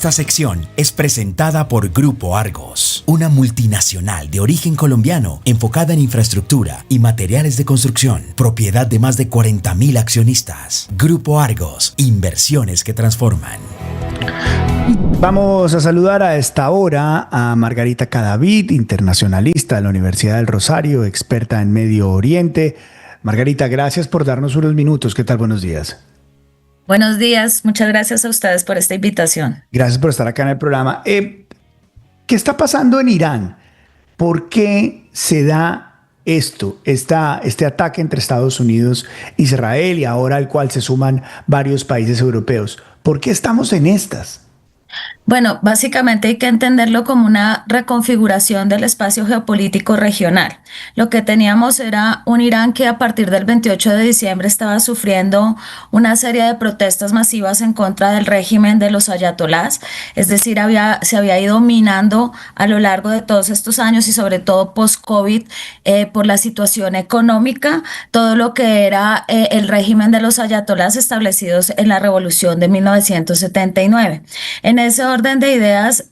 Esta sección es presentada por Grupo Argos, una multinacional de origen colombiano enfocada en infraestructura y materiales de construcción, propiedad de más de 40.000 accionistas. Grupo Argos, inversiones que transforman. Vamos a saludar a esta hora a Margarita Cadavid, internacionalista de la Universidad del Rosario, experta en Medio Oriente. Margarita, gracias por darnos unos minutos. ¿Qué tal? Buenos días. Buenos días, muchas gracias a ustedes por esta invitación. Gracias por estar acá en el programa. ¿Qué está pasando en Irán? ¿Por qué se da este ataque entre Estados Unidos e Israel y ahora al cual se suman varios países europeos? ¿Por qué estamos en estas? Bueno, básicamente hay que entenderlo como una reconfiguración del espacio geopolítico regional. Lo que teníamos era un Irán que a partir del 28 de diciembre estaba sufriendo una serie de protestas masivas en contra del régimen de los ayatolás, es decir, se había ido minando a lo largo de todos estos años y sobre todo post-COVID por la situación económica, todo lo que era el régimen de los ayatolás establecidos en la revolución de 1979. En ese orden de ideas,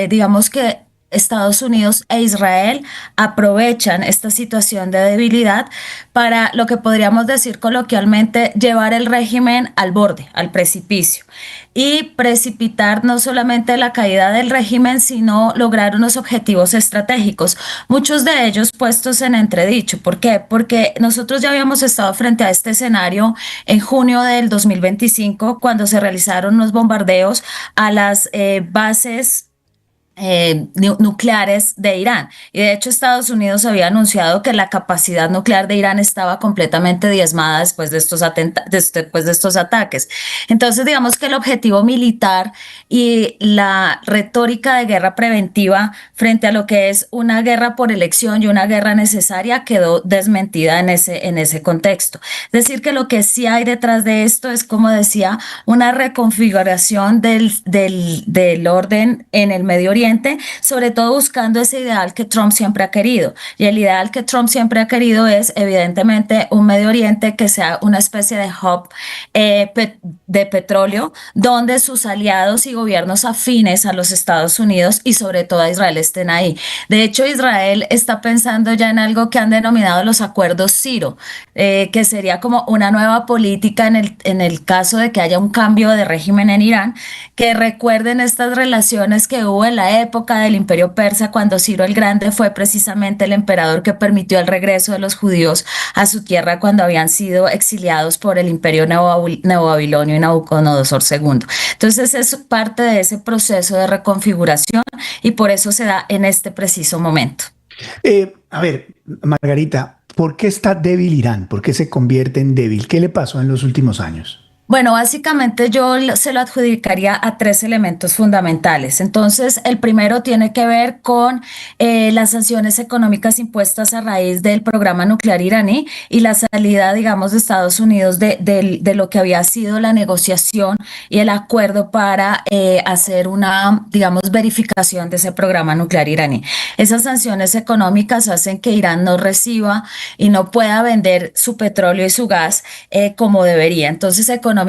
digamos que Estados Unidos e Israel aprovechan esta situación de debilidad para lo que podríamos decir coloquialmente llevar el régimen al borde, al precipicio y precipitar no solamente la caída del régimen, sino lograr unos objetivos estratégicos, muchos de ellos puestos en entredicho. ¿Por qué? Porque nosotros ya habíamos estado frente a este escenario en junio del 2025, cuando se realizaron los bombardeos a las bases nucleares de Irán. Y de hecho Estados Unidos había anunciado que la capacidad nuclear de Irán estaba completamente diezmada después de estos ataques. Entonces digamos que el objetivo militar y la retórica de guerra preventiva frente a lo que es una guerra por elección y una guerra necesaria quedó desmentida en ese contexto. Es decir, que lo que sí hay detrás de esto es, como decía, una reconfiguración del orden en el Medio Oriente, sobre todo buscando ese ideal que Trump siempre ha querido. Y el ideal que Trump siempre ha querido es, evidentemente, un Medio Oriente que sea una especie de hub de petróleo, donde sus aliados y gobiernos afines a los Estados Unidos y sobre todo a Israel estén ahí. De hecho, Israel está pensando ya en algo que han denominado los acuerdos Ciro, que sería como una nueva política en el caso de que haya un cambio de régimen en Irán, que recuerden estas relaciones que hubo en la época del Imperio Persa, cuando Ciro el Grande fue precisamente el emperador que permitió el regreso de los judíos a su tierra cuando habían sido exiliados por el Imperio neobabilonio y Nabucodonosor II. Entonces es parte de ese proceso de reconfiguración y por eso se da en este preciso momento. A ver, Margarita, ¿por qué está débil Irán? ¿Por qué se convierte en débil? ¿Qué le pasó en los últimos años? Bueno, básicamente yo se lo adjudicaría a tres elementos fundamentales. Entonces, el primero tiene que ver con las sanciones económicas impuestas a raíz del programa nuclear iraní y la salida, digamos, de Estados Unidos de lo que había sido la negociación y el acuerdo para hacer una, digamos, verificación de ese programa nuclear iraní. Esas sanciones económicas hacen que Irán no reciba y no pueda vender su petróleo y su gas como debería. Entonces, económicamente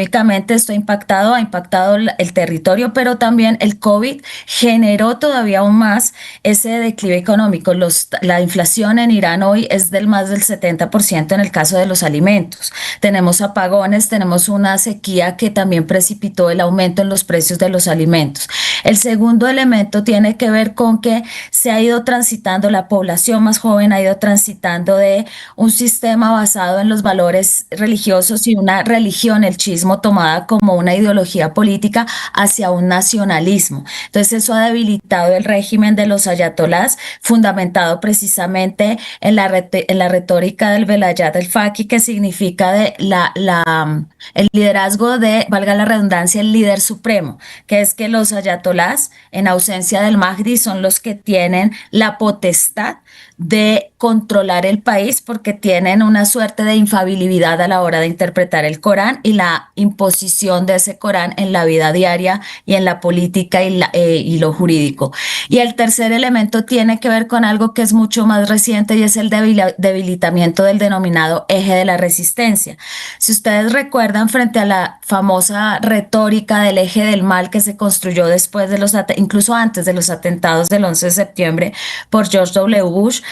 esto ha impactado el territorio, pero también el COVID generó todavía aún más ese declive económico. La inflación en Irán hoy es del más del 70% en el caso de los alimentos. Tenemos apagones, tenemos una sequía que también precipitó el aumento en los precios de los alimentos. El segundo elemento tiene que ver con que se ha ido transitando, la población más joven ha ido transitando de un sistema basado en los valores religiosos y una religión, el chiismo, tomada como una ideología política, hacia un nacionalismo. Entonces eso ha debilitado el régimen de los ayatolás, fundamentado precisamente en la retórica del Velayat el-Faqih, que significa el liderazgo de, valga la redundancia, el líder supremo, que es que los ayatolás, en ausencia del Mahdi, son los que tienen la potestad de controlar el país porque tienen una suerte de infalibilidad a la hora de interpretar el Corán y la imposición de ese Corán en la vida diaria y en la política y lo jurídico. Y el tercer elemento tiene que ver con algo que es mucho más reciente y es el debilitamiento del denominado eje de la resistencia. Si ustedes recuerdan, frente a la famosa retórica del eje del mal que se construyó después de incluso antes de los atentados del 11 de septiembre por George W. Bush,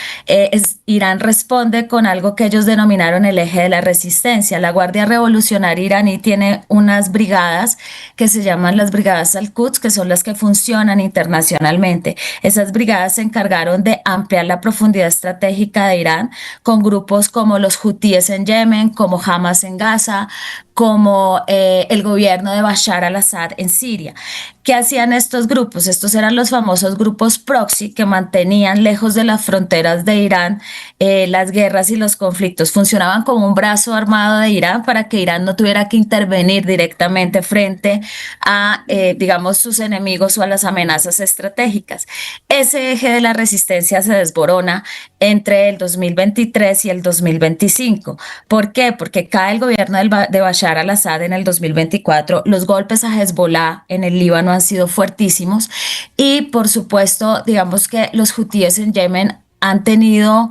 Irán responde con algo que ellos denominaron el eje de la resistencia. La Guardia Revolucionaria iraní tiene unas brigadas que se llaman las brigadas Al-Quds, que son las que funcionan internacionalmente. Esas brigadas se encargaron de ampliar la profundidad estratégica de Irán con grupos como los hutíes en Yemen, como Hamas en Gaza, como el gobierno de Bashar al-Assad en Siria. ¿Qué hacían estos grupos? Estos eran los famosos grupos proxy que mantenían lejos de las fronteras de Irán las guerras y los conflictos. Funcionaban como un brazo armado de Irán para que Irán no tuviera que intervenir directamente frente a, digamos, sus enemigos o a las amenazas estratégicas. Ese eje de la resistencia se desborona entre el 2023 y el 2025. ¿Por qué? Porque cae el gobierno de Bashar al-Assad en el 2024, los golpes a Hezbollah en el Líbano han sido fuertísimos y por supuesto, digamos que los hutíes en Yemen han tenido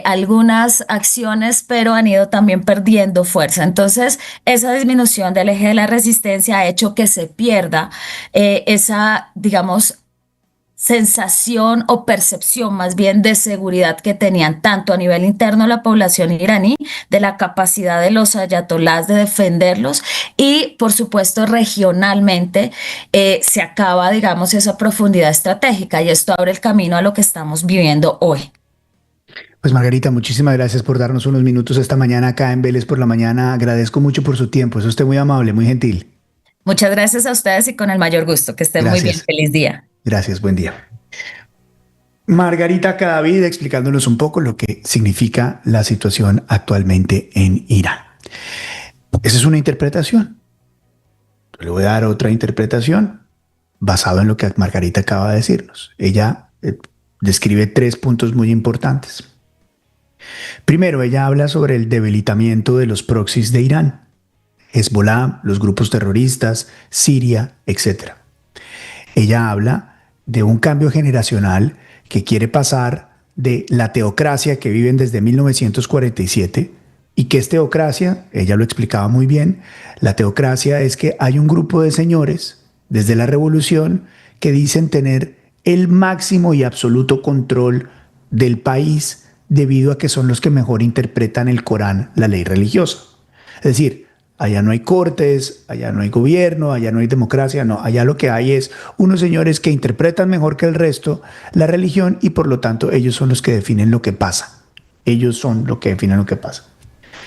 algunas acciones, pero han ido también perdiendo fuerza. Entonces, esa disminución del eje de la resistencia ha hecho que se pierda esa, digamos, sensación o percepción más bien de seguridad que tenían tanto a nivel interno la población iraní, de la capacidad de los ayatolás de defenderlos y por supuesto regionalmente se acaba, digamos, esa profundidad estratégica y esto abre el camino a lo que estamos viviendo hoy. Pues Margarita, muchísimas gracias por darnos unos minutos esta mañana acá en Vélez por la Mañana. Agradezco mucho por su tiempo. Es usted muy amable, muy gentil. Muchas gracias a ustedes y con el mayor gusto. Que estén muy bien. Feliz día. Gracias, buen día. Margarita Cadavid explicándonos un poco lo que significa la situación actualmente en Irán. Esa es una interpretación. Le voy a dar otra interpretación basado en lo que Margarita acaba de decirnos. Ella describe 3 puntos muy importantes. Primero, ella habla sobre el debilitamiento de los proxies de Irán, Hezbollah, los grupos terroristas, Siria, etc. Ella habla de un cambio generacional que quiere pasar de la teocracia que viven desde 1947 y que es teocracia, ella lo explicaba muy bien, la teocracia es que hay un grupo de señores desde la revolución que dicen tener el máximo y absoluto control del país debido a que son los que mejor interpretan el Corán, la ley religiosa. Es decir, allá no hay cortes, allá no hay gobierno, allá no hay democracia, no, allá lo que hay es unos señores que interpretan mejor que el resto la religión y por lo tanto ellos son los que definen lo que pasa. Ellos son los que definen lo que pasa.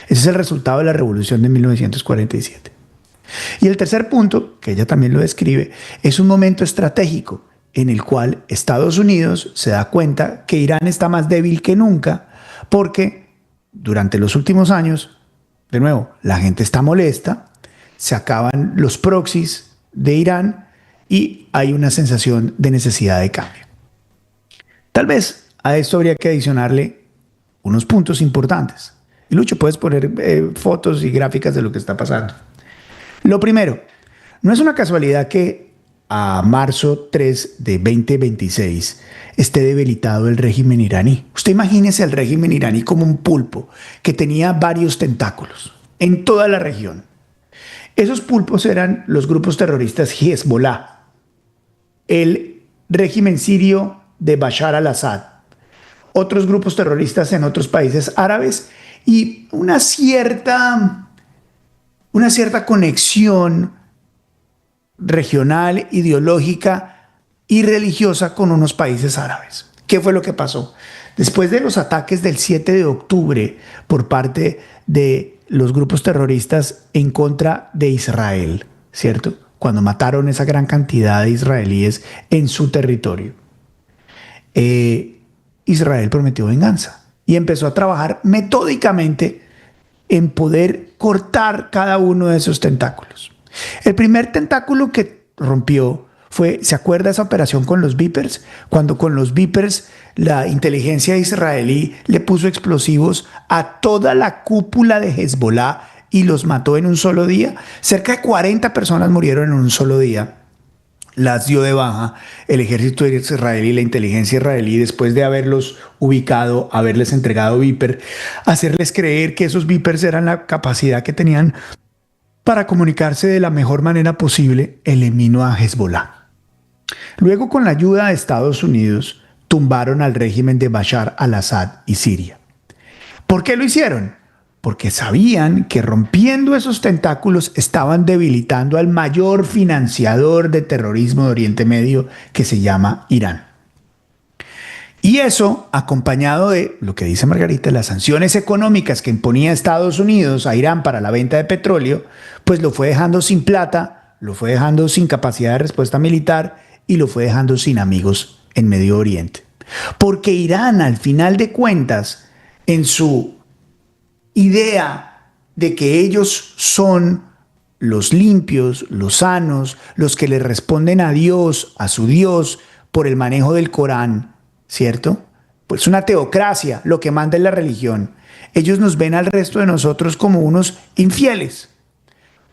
Ese es el resultado de la revolución de 1947. Y el tercer punto, que ella también lo describe, es un momento estratégico en el cual Estados Unidos se da cuenta que Irán está más débil que nunca porque durante los últimos años, de nuevo, la gente está molesta, se acaban los proxies de Irán y hay una sensación de necesidad de cambio. Tal vez a esto habría que adicionarle unos puntos importantes. Y Lucho, puedes poner fotos y gráficas de lo que está pasando. Lo primero, no es una casualidad que a marzo 3 de 2026 esté debilitado el régimen iraní. Usted imagínese el régimen iraní como un pulpo que tenía varios tentáculos en toda la región. Esos pulpos eran los grupos terroristas Hezbollah, el régimen sirio de Bashar al-Assad, otros grupos terroristas en otros países árabes y una cierta conexión regional, ideológica y religiosa con unos países árabes. ¿Qué fue lo que pasó? Después de los ataques del 7 de octubre por parte de los grupos terroristas en contra de Israel, ¿cierto? Cuando mataron esa gran cantidad de israelíes en su territorio, Israel prometió venganza y empezó a trabajar metódicamente en poder cortar cada uno de esos tentáculos. El primer tentáculo que rompió ¿se acuerda esa operación con los Vipers? Cuando con los Vipers la inteligencia israelí le puso explosivos a toda la cúpula de Hezbollah y los mató en un solo día. Cerca de 40 personas murieron en un solo día. Las dio de baja el ejército israelí, la inteligencia israelí, después de haberlos ubicado, haberles entregado Viper, hacerles creer que esos Vipers eran la capacidad que tenían para comunicarse de la mejor manera posible, eliminó a Hezbollah. Luego, con la ayuda de Estados Unidos, tumbaron al régimen de Bashar al-Assad y Siria. ¿Por qué lo hicieron? Porque sabían que rompiendo esos tentáculos estaban debilitando al mayor financiador de terrorismo de Oriente Medio, que se llama Irán. Y eso, acompañado de lo que dice Margarita, las sanciones económicas que imponía Estados Unidos a Irán para la venta de petróleo, pues lo fue dejando sin plata, lo fue dejando sin capacidad de respuesta militar y lo fue dejando sin amigos en Medio Oriente. Porque Irán, al final de cuentas, en su idea de que ellos son los limpios, los sanos, los que le responden a Dios, a su Dios, por el manejo del Corán, ¿cierto? Pues una teocracia, lo que manda es la religión. Ellos nos ven al resto de nosotros como unos infieles.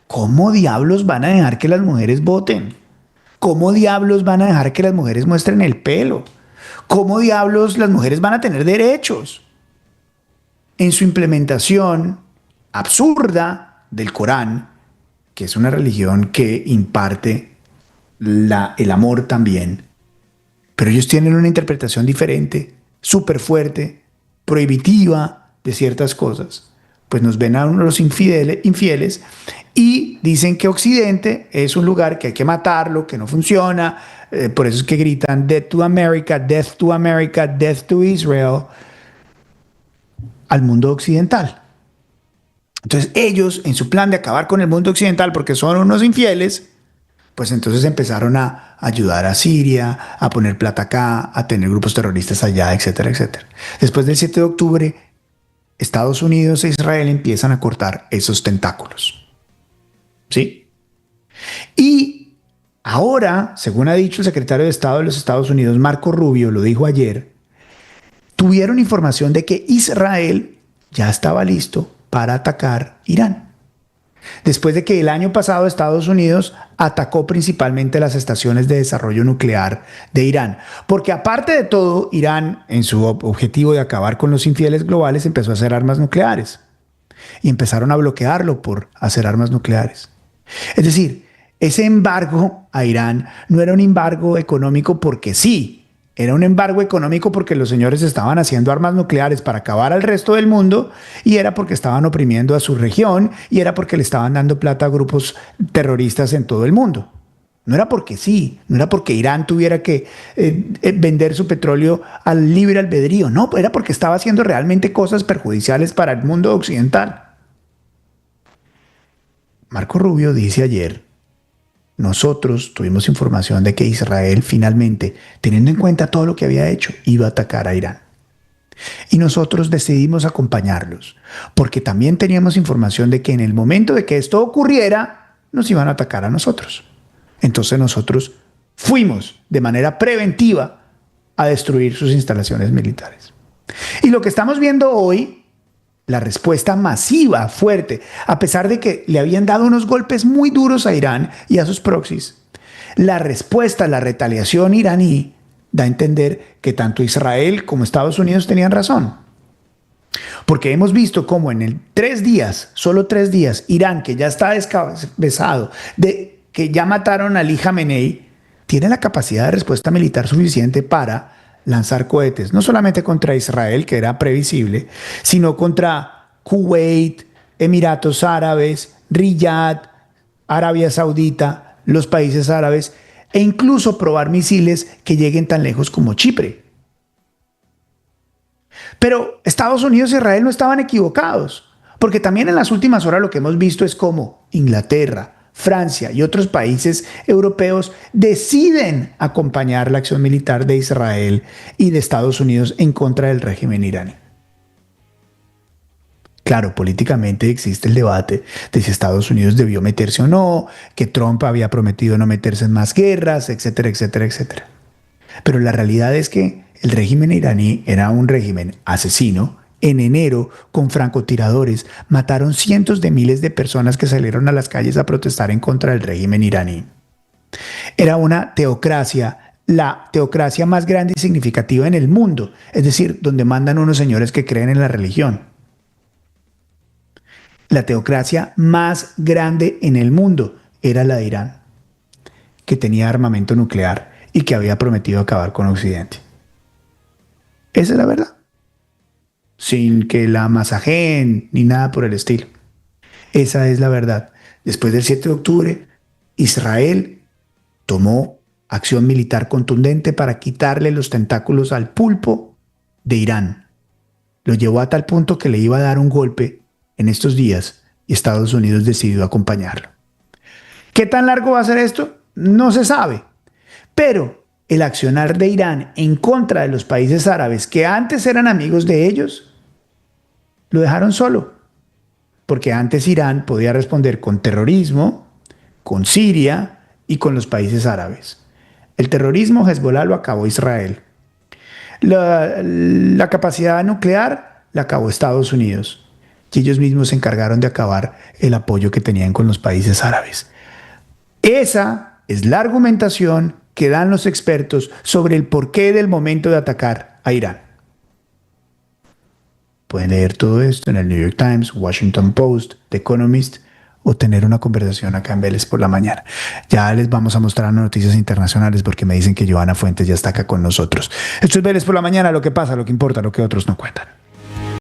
¿Cómo diablos van a dejar que las mujeres voten? ¿Cómo diablos van a dejar que las mujeres muestren el pelo? ¿Cómo diablos las mujeres van a tener derechos? En su implementación absurda del Corán, que es una religión que imparte el amor también, pero ellos tienen una interpretación diferente, súper fuerte, prohibitiva de ciertas cosas. Pues nos ven a los infieles y dicen que Occidente es un lugar que hay que matarlo, que no funciona. Por eso es que gritan Death to America, Death to America, Death to Israel al mundo occidental. Entonces ellos, en su plan de acabar con el mundo occidental porque son unos infieles, pues entonces empezaron a ayudar a Siria, a poner plata acá, a tener grupos terroristas allá, etcétera, etcétera. Después del 7 de octubre, Estados Unidos e Israel empiezan a cortar esos tentáculos. ¿Sí? Y ahora, según ha dicho el secretario de Estado de los Estados Unidos, Marco Rubio, lo dijo ayer, tuvieron información de que Israel ya estaba listo para atacar Irán. Después de que el año pasado Estados Unidos atacó principalmente las estaciones de desarrollo nuclear de Irán. Porque aparte de todo, Irán, en su objetivo de acabar con los infieles globales, empezó a hacer armas nucleares. Y empezaron a bloquearlo por hacer armas nucleares. Es decir, ese embargo a Irán no era un embargo económico porque sí. Era un embargo económico porque los señores estaban haciendo armas nucleares para acabar al resto del mundo y era porque estaban oprimiendo a su región y era porque le estaban dando plata a grupos terroristas en todo el mundo. No era porque sí, no era porque Irán tuviera que vender su petróleo al libre albedrío, no, era porque estaba haciendo realmente cosas perjudiciales para el mundo occidental. Marco Rubio dice ayer: nosotros tuvimos información de que Israel finalmente, teniendo en cuenta todo lo que había hecho, iba a atacar a Irán. Y nosotros decidimos acompañarlos, porque también teníamos información de que en el momento de que esto ocurriera, nos iban a atacar a nosotros. Entonces nosotros fuimos de manera preventiva a destruir sus instalaciones militares. Y lo que estamos viendo hoy, la respuesta masiva, fuerte, a pesar de que le habían dado unos golpes muy duros a Irán y a sus proxies, la respuesta, la retaliación iraní da a entender que tanto Israel como Estados Unidos tenían razón. Porque hemos visto cómo en solo 3 días, Irán, que ya está descabezado, que ya mataron a Ali Khamenei, tiene la capacidad de respuesta militar suficiente para lanzar cohetes, no solamente contra Israel, que era previsible, sino contra Kuwait, Emiratos Árabes, Riyadh, Arabia Saudita, los países árabes, e incluso probar misiles que lleguen tan lejos como Chipre. Pero Estados Unidos e Israel no estaban equivocados, porque también en las últimas horas lo que hemos visto es cómo Inglaterra, Francia y otros países europeos deciden acompañar la acción militar de Israel y de Estados Unidos en contra del régimen iraní. Claro, políticamente existe el debate de si Estados Unidos debió meterse o no, que Trump había prometido no meterse en más guerras, etcétera, etcétera, etcétera. Pero la realidad es que el régimen iraní era un régimen asesino. En enero, con francotiradores, mataron cientos de miles de personas que salieron a las calles a protestar en contra del régimen iraní. Era una teocracia, la teocracia más grande y significativa en el mundo, es decir, donde mandan unos señores que creen en la religión. La teocracia más grande en el mundo era la de Irán, que tenía armamento nuclear y que había prometido acabar con Occidente. Esa es la verdad. Sin que la masajeen ni nada por el estilo. Esa es la verdad. Después del 7 de octubre, Israel tomó acción militar contundente para quitarle los tentáculos al pulpo de Irán. Lo llevó a tal punto que le iba a dar un golpe en estos días y Estados Unidos decidió acompañarlo. ¿Qué tan largo va a ser esto? No se sabe. Pero el accionar de Irán en contra de los países árabes que antes eran amigos de ellos, lo dejaron solo. Porque antes Irán podía responder con terrorismo, con Siria y con los países árabes. El terrorismo, Hezbollah, lo acabó Israel. La capacidad nuclear la acabó Estados Unidos. Y ellos mismos se encargaron de acabar el apoyo que tenían con los países árabes. Esa es la argumentación que dan los expertos sobre el porqué del momento de atacar a Irán. Pueden leer todo esto en el New York Times, Washington Post, The Economist, o tener una conversación acá en Vélez por la mañana. Ya les vamos a mostrar noticias internacionales porque me dicen que Joana Fuentes ya está acá con nosotros. Esto es Vélez por la mañana, lo que pasa, lo que importa, lo que otros no cuentan.